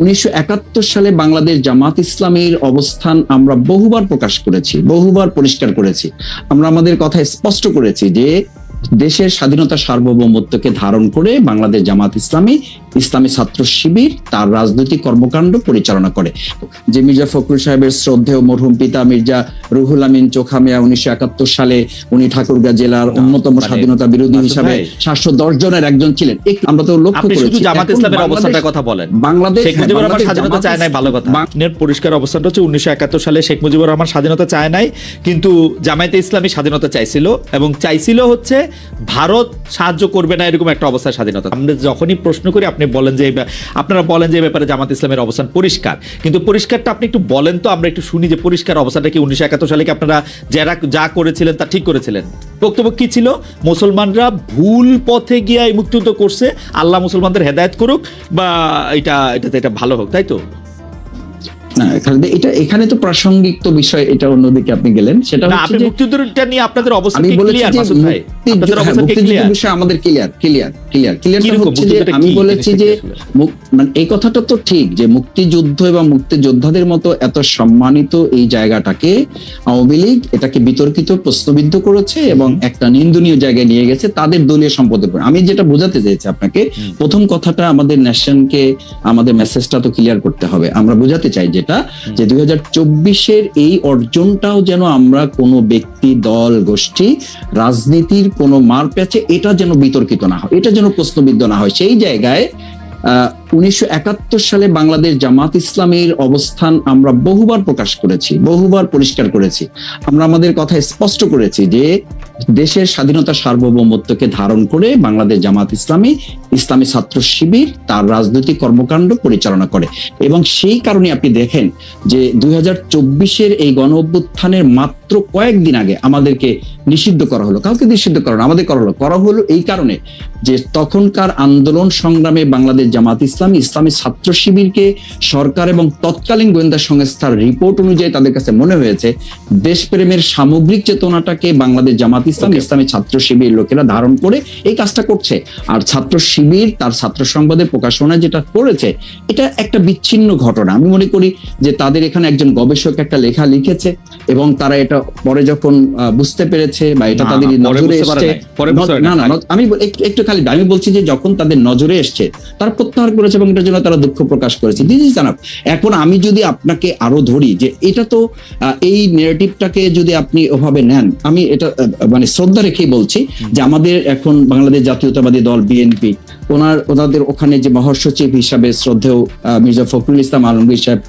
1971 সালে বাংলাদেশ জামাত ইসলামীর অবস্থান আমরা বহুবার প্রকাশ করেছি, বহুবার পরিষ্কার করেছি। আমরা আমাদের কথা স্পষ্ট করেছি যে দেশের স্বাধীনতা সার্বভৌমত্বকে ধারণ করে বাংলাদেশ জামাত ইসলামী ইসলামী ছাত্র শিবির তার রাজনৈতিক কর্মকাণ্ড পরিচালনা করে। যে মির্জা ফখরুল সাহেবের শ্রদ্ধেয় মরহুম পিতা মির্জা রুহুল আমিন চোখা মিয়া 1971 সালে উনি ঠাকুরগাঁ জেলার অন্যতম স্বাধীনতা বিরোধী হিসাবে 710 জনের একজন ছিলেন। আমরা তো লক্ষ্য করেছি শুধু জামাত ইসলামের অবস্থানটার কথা বলেন। বাংলাদেশ শেখ মুজিবুর রহমান স্বাধীনতা চায় নাই, ভালো কথা। আপনার পরিষ্কার অবস্থানটা হচ্ছে 1971 সালে শেখ মুজিবুর রহমান স্বাধীনতা চায় নাই, কিন্তু জামায়াতে ইসলামী স্বাধীনতা চাইছিল, এবং চাইছিল হচ্ছে ভারত সাহায্য করবে না এরকম একটা অবস্থায় স্বাধীনতা। আমরা যখনই প্রশ্ন করি আপনি বলেন যে আপনারা বলেন যে ব্যাপারে জামাত ইসলামের অবস্থান পরিষ্কার, কিন্তু পরিষ্কারটা আপনি একটু বলেন তো, আমরা একটু শুনি যে পরিষ্কার অবস্থানটা কি। 1971 সালে কি আপনারা যা করেছিলেন তা ঠিক করেছিলেন? বক্তব্য কি ছিল? মুসলমানরা ভুল পথে গিয়ে এই মুক্তিযুদ্ধ করছে, আল্লাহ মুসলমানদের হেদায়েত করুক, বা এটা ভালো হোক, তাই তো? না, এখানে তো প্রাসঙ্গিক তো বিষয়, এটা অন্যদিকে আপনি গেলেন। সেটা হচ্ছে যে মুক্তিযুদ্ধটা নিয়ে আপনাদের অবস্থান কি ক্লিয়ার মাসুদ ভাই? আপনাদের অবস্থান কি ক্লিয়ার? বিষয় আমাদের ক্লিয়ার হচ্ছে যে আমি বলেছি যে মানে এই কথাটা তো ঠিক যে মুক্তিযুদ্ধ এবং মুক্তিযোদ্ধাদের মতো এত সম্মানিত এই জায়গাটাকে আওয়ামী লীগ এটাকে বিতর্কিত প্রশ্নবিদ্ধ করেছে এবং একটা নিন্দনীয় জায়গায় নিয়ে গেছে তাদের দলীয় সম্পদের উপর। আমি যেটা বোঝাতে চাইছি আপনাকে, প্রথম কথাটা আমাদের ন্যাশনকে আমাদের মেসেজটা তো ক্লিয়ার করতে হবে। আমরা বোঝাতে চাই যে 2024-এর এই অর্জনটাও যেন আমরা কোনো ব্যক্তি, দল, গোষ্ঠী, রাজনীতির কোনো মারপ্যাচে এটা যেন বিতর্কিত না হয়, এটা যেন প্রশ্নবিদ্ধ না হয়। সেই জায়গায় 1971 সালে বাংলাদেশ জামাত ইসলামীর অবস্থান আমরা বহুবার প্রকাশ করেছি, বহুবার পরিষ্কার করেছি। আমরা আমাদের কথা স্পষ্ট করেছি যে দেশের স্বাধীনতা সার্বভৌমত্বকে ধারণ করে বাংলাদেশ জামাত ইসলামী ইসলামী ছাত্র শিবির তার রাজনৈতিক কর্মকাণ্ড পরিচালনা করে। এবং সেই কারণে আপনি দেখেন যে 2024-এর এই গণ অভ্যুত্থানের মাত্র কয়েকদিন আগে আমাদেরকে নিষিদ্ধ করা হলো। কাউকে নিষিদ্ধ করা না, আমাদের করা হলো এই কারণে যে তখনকার আন্দোলন সংগ্রামে বাংলাদেশ জামাত ইসলামী ইসলামী ছাত্র শিবিরকে সরকার এবং তৎকালীন গোয়েন্দা সংস্থার রিপোর্ট অনুযায়ী তাদের কাছে মনে হয়েছে দেশপ্রেমের সামগ্রিক চেতনাটাকে বাংলাদেশ জামাত ইসলামী ইসলামী ছাত্র শিবির লোকেরা ধারণ করে এই কাজটা করছে। আর ছাত্র শিবির তার ছাত্র সংবাদের প্রকাশনা যেটা করেছে এটা একটা বিচ্ছিন্ন ঘটনা। আমি মনে করি যে তাদের এখানে একজন গবেষক একটা লেখা লিখেছে এবং তারা এটা পরে যখন বুঝতে পেরেছে বা এটা তাদের নজরে এসছে, আমি বলছি যে যখন তাদের নজরে এসছে তারা প্রত্যাহার করেছে এবং এটার জন্য তারা দুঃখ প্রকাশ করেছে। এখন আমি যদি আপনাকে আরো ধরি যে এটা তো এই নেগেটিভটাকে যদি আপনি ওভাবে নেন, আমি এটা মানে শ্রদ্ধা রেখেই বলছি যে আমাদের এখন বাংলাদেশ জাতীয়তাবাদী দল বিএনপি ওনাদের ওখানে যে মহাসচিব হিসাবে শ্রদ্ধেয় মির্জা ফখরুল ইসলাম আলমগীর সাহেব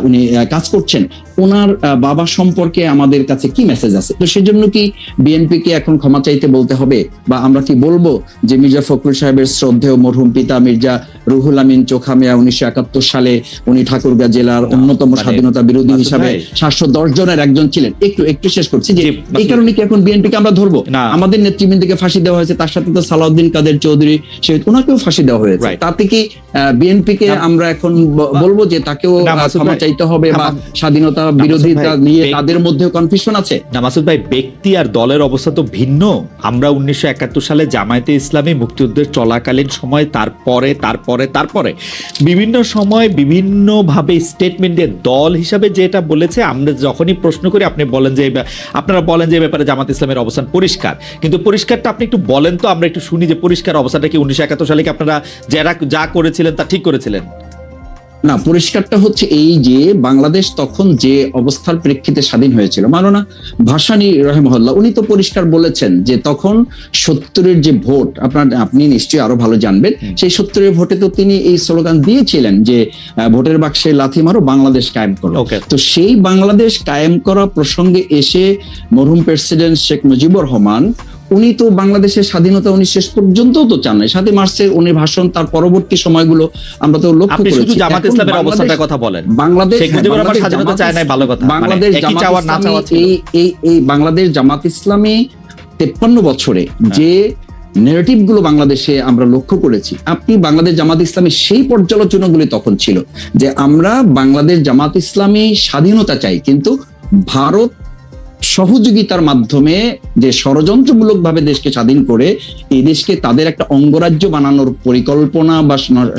উনি কাজ করছেন, ওনার বাবা সম্পর্কে আমাদের কাছে কি মেসেজ আছে? তো সেজন্য কি বিএনপি কে এখন ক্ষমা চাইতে বলতে হবে, বা আমরা কি বলবো যে মির্জা ফখরুল সাহেবের শ্রদ্ধেয় মরহুম পিতা মির্জা রুহুল আমিন চোখা মিয়া 1971 সালে উনি ঠাকুরগাঁ জেলার অন্যতম স্বাধীনতা বিরোধী হিসাবে 710 জনের একজন ছিলেন। একটু শেষ করছি যে এই কারণে কি এখন বিএনপি কে আমরা ধরবো? আমাদের নেতৃবৃন্দকে ফাঁসি দেওয়া হয়েছে, তার সাথে তো সালাউদ্দিন কাদের চৌধুরী শহীদ ওনাকেও ফাঁসি দেওয়া হয়েছে। তাতে কি বিএনপি কে আমরা এখন বলবো যে তাকেও ক্ষমা চাইতে হবে বা স্বাধীনতা বিরোধিতা নিয়ে তাদের মধ্যে কনফিউশন আছে? না মাসুদ ভাই, ব্যক্তি আর দলের অবস্থা তো ভিন্ন। আমরা 1971 সালে জামায়াতে ইসলামী মুক্তিযুদ্ধের চলাকালীন সময় তারপরে বিভিন্ন সময় বিভিন্নভাবে স্টেটমেন্ট দিয়ে দল হিসাবে যেটা বলেছে, আমরা যখনই প্রশ্ন করি আপনারা বলেন যে ব্যাপারে জামাত ইসলামের অবস্থান পরিষ্কার, কিন্তু পরিষ্কারটা আপনি একটু বলেন তো, আমরা একটু শুনি যে পরিষ্কার অবস্থানটা কি। 1971 সালে কি আপনারা যা করেছিলেন তা ঠিক করেছিলেন? না, পরিষ্কারটা হচ্ছে এই যে বাংলাদেশ তখন যে অবস্থার প্রেক্ষিতে স্বাধীন হয়েছিল, মাওলানা ভাসানী রাহিমাহুল্লাহ উনি তো পরিষ্কার বলেছেন যে তখন 70-এর যে ভোট, আপনি নিশ্চয়ই আরো ভালো জানবেন, সেই 70-এর ভোটে তো তিনি এই স্লোগান দিয়েছিলেন যে ভোটের বাক্সে লাথি মারো, বাংলাদেশ কায়েম করো। তো সেই বাংলাদেশ কায়েম করা প্রসঙ্গে এসে মরহুম প্রেসিডেন্ট শেখ মুজিবুর রহমান উনি তো বাংলাদেশের স্বাধীনতা উনি শেষ পর্যন্ত তো চান নাই। 7 মার্চে উনি ভাষণ, তার পরবর্তী সময়গুলো আমরা তো লক্ষ্য করেছি। শুধু জামাত ইসলামের অবস্থানটার কথা বলেন। বাংলাদেশ শেখ মুজিবুর রহমান স্বাধীনতা চায় নাই, ভালো কথা। বাংলাদেশ এই বাংলাদেশ জামাত ইসলামী 53 বছরে যে নেগেটিভ গুলো বাংলাদেশে আমরা লক্ষ্য করেছি, আপনি বাংলাদেশ জামাত ইসলামী সেই পর্যালোচনাগুলি তখন ছিল যে আমরা বাংলাদেশ জামাত ইসলামী স্বাধীনতা চাই, কিন্তু ভারত সহযোগিতার মাধ্যমে যে ষড়যন্ত্রমূলক ভাবে দেশকে স্বাধীন করে এই দেশকে তাদের একটা অঙ্গরাজ্য বানানোর পরিকল্পনা বা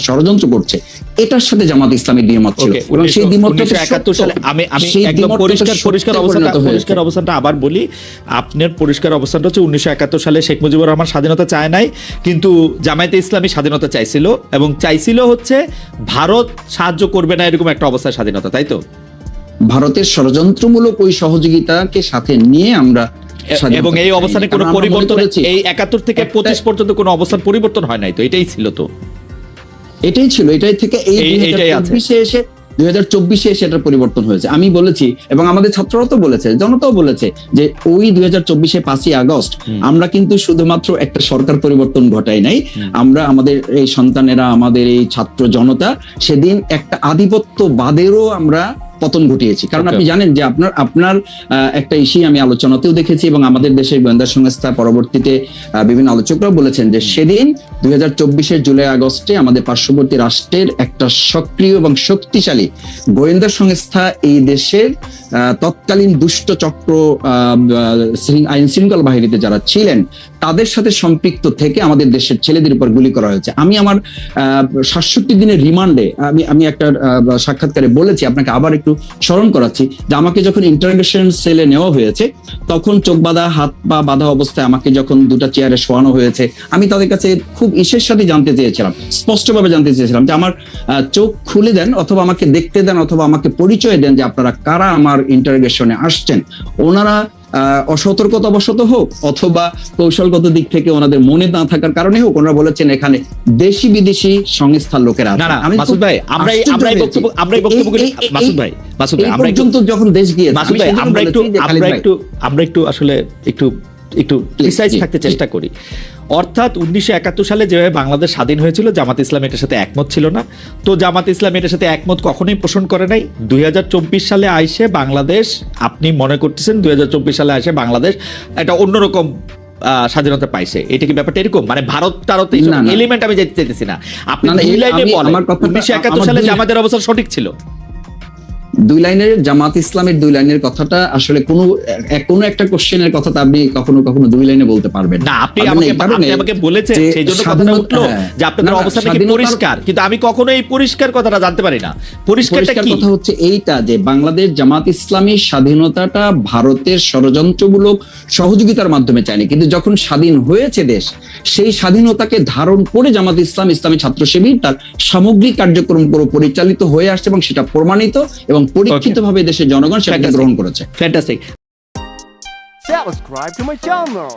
ষড়যন্ত্র করছে, এটার সাথে জামাত ইসলামের দ্বিমত ছিল। এবং সেই দ্বিমতটা 1971 সালে আমি একদম পরিষ্কার অবস্থানটা আবার বলি, আপনার পরিষ্কার অবস্থানটা হচ্ছে 1971 সালে শেখ মুজিবুর রহমান স্বাধীনতা চায় নাই, কিন্তু জামায়াতে ইসলামী স্বাধীনতা চাইছিল, এবং চাইছিল হচ্ছে ভারত সাহায্য করবে না এরকম একটা অবস্থায় স্বাধীনতা, তাই তো? ভারতের ষড়যন্ত্রমূলক ওই সহযোগিতাকে সাথে নিয়ে আমরা, এবং এই অবস্থানে কোনো পরিবর্তন, এই 71 থেকে 25 পর্যন্ত কোনো অবস্থান পরিবর্তন হয় নাই, তো এটাই ছিল, তো এটাই ছিল, এটাই থেকে এই 2024 এসে এটার পরিবর্তন হয়েছে। আমি বলেছি এবং আমাদের ছাত্ররা তো বলেছে, জনতাও বলেছে যে ওই 2024 5ই আগস্ট আমরা কিন্তু শুধুমাত্র একটা সরকার পরিবর্তন ঘটাই নাই, আমরা আমাদের এই সন্তানেরা, আমাদের এই ছাত্র জনতা সেদিন একটা আধিপত্যবাদেরও আমরা পতন ঘটিয়েছি। কারণ আপনি জানেন যে আপনার একটা ইস্যু আমি আলোচনাতেও দেখেছি, এবং আমাদের দেশের গোয়েন্দা সংস্থা পরবর্তীতে বিভিন্ন আলোচকরাও বলেছেন যে সেদিন 2024 জুলাই আগস্টে আমাদের পার্শ্ববর্তী রাষ্ট্রের একটা সক্রিয় এবং শক্তিশালী গোয়েন্দা সংস্থা এই দেশের তৎকালীন দুষ্ট চক্র আইন শৃঙ্খলা বাহিনীতে যারা ছিলেন তাদের সাথে সম্পৃক্ত থেকে আমাদের দেশের ছেলেদের উপর গুলি করা হয়েছে। আমি আমার 67 দিনের রিমান্ডে আমি একটা সাক্ষাৎকারে বলেছি, আপনাকে আবার একটু স্মরণ করাচ্ছি, যে আমাকে যখন ইন্টারোগেশন সেলে নেওয়া হয়েছে তখন চোখ বাঁধা, হাত পা বাঁধা অবস্থায় আমাকে যখন দুটা চেয়ারে শোয়ানো হয়েছে, আমি তাদের কাছে খুব ইসের সাথে জানতে চেয়েছিলাম, স্পষ্টভাবে জানতে চেয়েছিলাম যে আমার চোখ খুলে দেন, অথবা আমাকে দেখতে দেন, অথবা আমাকে পরিচয় দেন যে আপনারা কারা আমার ইন্টারোগেশনে আসছেন। ওনারা অসতর্কতাবশত হোক অথবা কৌশলগত দিক থেকে ওনাদের মনে না থাকার কারণে হোক, ওনারা বলেছেন এখানে দেশি বিদেশি সংস্থার লোকেরা আছে। মাসুদ ভাই, যখন দেশ গিয়ে আমরা একটু আসলে একটু প্রিসাইজ থাকতে চেষ্টা করি। অর্থাৎ 1971 সালে যেভাবে বাংলাদেশ স্বাধীন হয়েছিল, জামাত ইসলাম এটার সাথে একমত ছিল না, তো জামাত ইসলাম এটার সাথে একমত কখনোই পোষণ করে নাই। 2024 সালে আইসে বাংলাদেশ, আপনি মনে করতেছেন 2024 সালে আইসে বাংলাদেশ একটা অন্যরকম স্বাধীনতা পাইছে, এটা কি ব্যাপারটা এরকম? মানে ভারত তারত এলিমেন্ট আমি যেতে চাইতেছি না, আপনি দুই লাইনে বলেন 1971 সালে জামাতের অবস্থা সঠিক ছিল। দুই লাইনের জামাত ইসলামের দুই লাইনের কথাটা আসলে কোনো একটা কোশ্চেনের কথা আপনি কখনো দুই লাইনে বলতে পারবেন না। আপনি আমাকে বলেছেন, সেই জন্য কথাটা উঠলো যে আপনাদের অবস্থাটা কি পরিষ্কার, কিন্তু আমি কখনো এই পরিষ্কার কথাটা জানতে পারি না। পরিষ্কারটা কি? কথা হচ্ছে এইটা যে বাংলাদেশ জামাত ইসলামী স্বাধীনতাটা ভারতের ষড়যন্ত্রমূলক সহযোগিতার মাধ্যমে চায়নি, কিন্তু যখন স্বাধীন হয়েছে দেশ, সেই স্বাধীনতাকে ধারণ করে জামাত ইসলাম, ইসলামী ছাত্র শিবির তার সামগ্রিক কার্যক্রম পরিচালিত হয়ে আসছে, এবং সেটা প্রমাণিত এবং পরীক্ষিতভাবে দেশের জনগণ সেটা গ্রহণ করেছে। Fantastic. Subscribe to my channel.